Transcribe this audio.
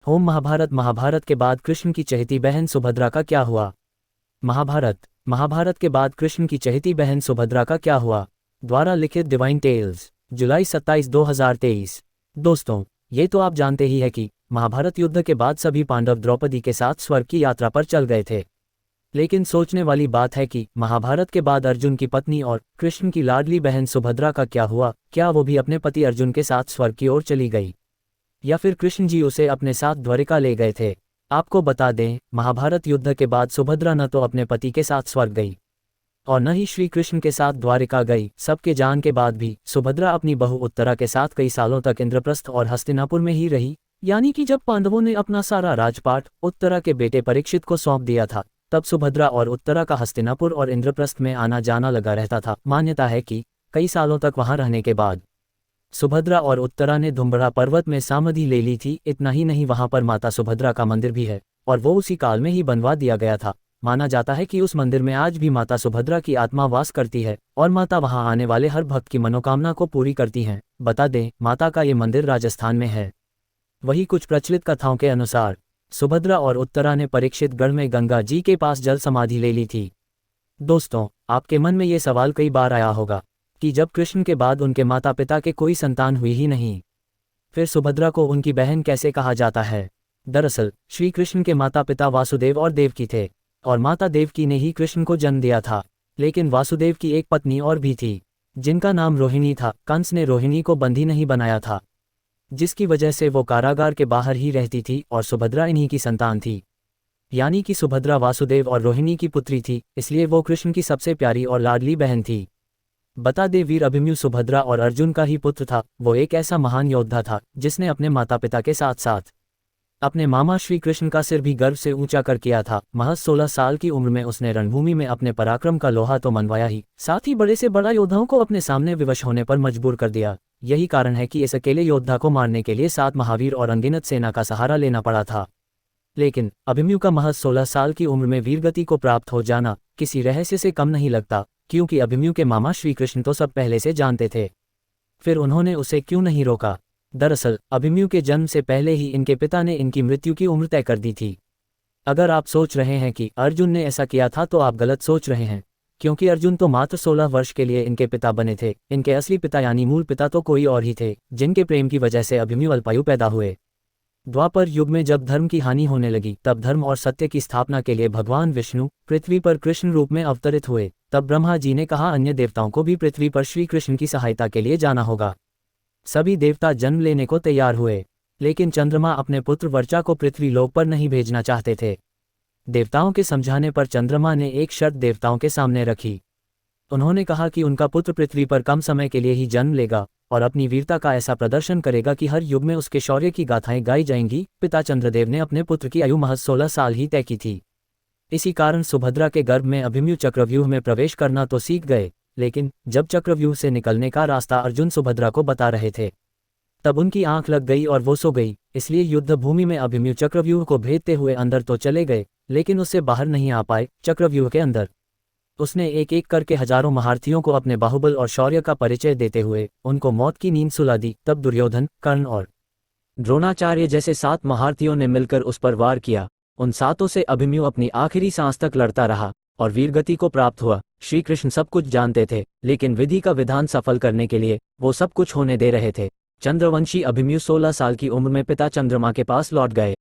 Home Mahabharat. Mahabharat के बाद कृष्ण की चहेती बहन सुभद्रा का क्या हुआ? महाभारत के बाद कृष्ण की चहेती बहन सुभद्रा का क्या हुआ? द्वारा लिखित डिवाइन टेल्स, जुलाई 27, 2023। दोस्तों, ये तो आप जानते ही है कि महाभारत युद्ध के बाद सभी पांडव द्रौपदी के साथ स्वर्ग की यात्रा पर चल गए थे। लेकिन सोचने वाली बात है कि महाभारत के बाद अर्जुन की पत्नी और कृष्ण की लाडली बहन सुभद्रा का क्या हुआ? क्या वो भी अपने पति अर्जुन के साथ स्वर्ग की ओर चली गई, या फिर कृष्ण जी उसे अपने साथ द्वारिका ले गए थे? आपको बता दें, महाभारत युद्ध के बाद सुभद्रा न तो अपने पति के साथ स्वर्ग गई और न ही श्री कृष्ण के साथ द्वारिका गई। सबके जान के बाद भी सुभद्रा अपनी बहू उत्तरा के साथ कई सालों तक इंद्रप्रस्थ और हस्तिनापुर में ही रही। यानी कि जब पांडवों ने अपना सारा राजपाट उत्तरा के बेटे परीक्षित को सौंप दिया था, तब सुभद्रा और उत्तरा का हस्तिनापुर और इंद्रप्रस्थ में आना जाना लगा रहता था। मान्यता है कि कई सालों तक वहां रहने के बाद सुभद्रा और उत्तरा ने धुम्बरा पर्वत में समाधि ले ली थी। इतना ही नहीं, वहां पर माता सुभद्रा का मंदिर भी है और वो उसी काल में ही बनवा दिया गया था। माना जाता है कि उस मंदिर में आज भी माता सुभद्रा की आत्मा वास करती है और माता वहां आने वाले हर भक्त की मनोकामना को पूरी करती हैं। बता दें, माता का ये मंदिर राजस्थान में है। वही कुछ प्रचलित कथाओं के अनुसार सुभद्रा और उत्तरा ने परीक्षित गढ़ में गंगा जी के पास जल समाधि ले ली थी। दोस्तों, आपके मन में ये सवाल कई बार आया होगा कि जब कृष्ण के बाद उनके माता पिता के कोई संतान हुई ही नहीं, फिर सुभद्रा को उनकी बहन कैसे कहा जाता है? दरअसल श्री कृष्ण के माता पिता वासुदेव और देवकी थे और माता देवकी ने ही कृष्ण को जन्म दिया था। लेकिन वासुदेव की एक पत्नी और भी थी जिनका नाम रोहिणी था। कंस ने रोहिणी को बंदी नहीं बनाया था, जिसकी वजह से वो कारागार के बाहर ही रहती थी और सुभद्रा इन्हीं की संतान थी। यानी कि सुभद्रा वासुदेव और रोहिणी की पुत्री थी, इसलिए वो कृष्ण की सबसे प्यारी और लाडली बहन थी। बता दे, वीर अभिमन्यु सुभद्रा और अर्जुन का ही पुत्र था। वो एक ऐसा महान योद्धा था जिसने अपने माता पिता के साथ साथ अपने मामा श्री कृष्ण का सिर भी गर्व से ऊंचा कर किया था। महज 16 साल की उम्र में उसने रणभूमि में अपने पराक्रम का लोहा तो मनवाया ही, साथ ही बड़े से बड़ा योद्धाओं को अपने सामने विवश होने पर मजबूर कर दिया। यही कारण है कि इस अकेले योद्धा को मारने के लिए 7 महावीर और अनगिनत सेना का सहारा लेना पड़ा था। लेकिन अभिमन्यु का महज 16 साल की उम्र में वीरगति को प्राप्त हो जाना किसी रहस्य से कम नहीं लगता, क्योंकि अभिमन्यु के मामा श्री कृष्ण तो सब पहले से जानते थे। फिर उन्होंने उसे क्यों नहीं रोका? दरअसल अभिमन्यु के जन्म से पहले ही इनके पिता ने इनकी मृत्यु की उम्र तय कर दी थी। अगर आप सोच रहे हैं कि अर्जुन ने ऐसा किया था, तो आप गलत सोच रहे हैं, क्योंकि अर्जुन तो मात्र 16 वर्ष के लिए इनके पिता बने थे। इनके असली पिता यानी मूल पिता तो कोई और ही थे, जिनके प्रेम की वजह से अभिमन्यु अल्पायु पैदा हुए। द्वापर युग में जब धर्म की हानि होने लगी, तब धर्म और सत्य की स्थापना के लिए भगवान विष्णु पृथ्वी पर कृष्ण रूप में अवतरित हुए। तब ब्रह्मा जी ने कहा, अन्य देवताओं को भी पृथ्वी पर श्री कृष्ण की सहायता के लिए जाना होगा। सभी देवता जन्म लेने को तैयार हुए, लेकिन चंद्रमा अपने पुत्र वर्चा को पृथ्वी लोक पर नहीं भेजना चाहते थे। देवताओं के समझाने पर चंद्रमा ने एक शर्त देवताओं के सामने रखी। उन्होंने कहा कि उनका पुत्र पृथ्वी पर कम समय के लिए ही जन्म लेगा और अपनी वीरता का ऐसा प्रदर्शन करेगा कि हर युग में उसके शौर्य की गाथाएं गाई जाएंगी। पिता चंद्रदेव ने अपने पुत्र की आयु महज 16 साल ही तय की थी। इसी कारण सुभद्रा के गर्भ में अभिमन्यु चक्रव्यूह में प्रवेश करना तो सीख गए, लेकिन जब चक्रव्यूह से निकलने का रास्ता अर्जुन सुभद्रा को बता रहे थे, तब उनकी आंख लग गई और वो सो गई। इसलिए युद्ध भूमि में अभिमन्यु चक्रव्यूह को भेदते हुए अंदर तो चले गए, लेकिन उससे बाहर नहीं आ पाए। चक्रव्यूह के अंदर उसने एक एक करके हजारों महारथियों को अपने बाहुबल और शौर्य का परिचय देते हुए उनको मौत की नींद सुला दी। तब दुर्योधन, कर्ण और द्रोणाचार्य जैसे 7 महारथियों ने मिलकर उस पर वार किया। उन 7 से अभिमन्यु अपनी आखिरी सांस तक लड़ता रहा और वीरगति को प्राप्त हुआ। श्री कृष्ण सब कुछ जानते थे, लेकिन विधि का विधान सफल करने के लिए वो सब कुछ होने दे रहे थे। चंद्रवंशी अभिमन्यु 16 साल की उम्र में पिता चंद्रमा के पास लौट गए।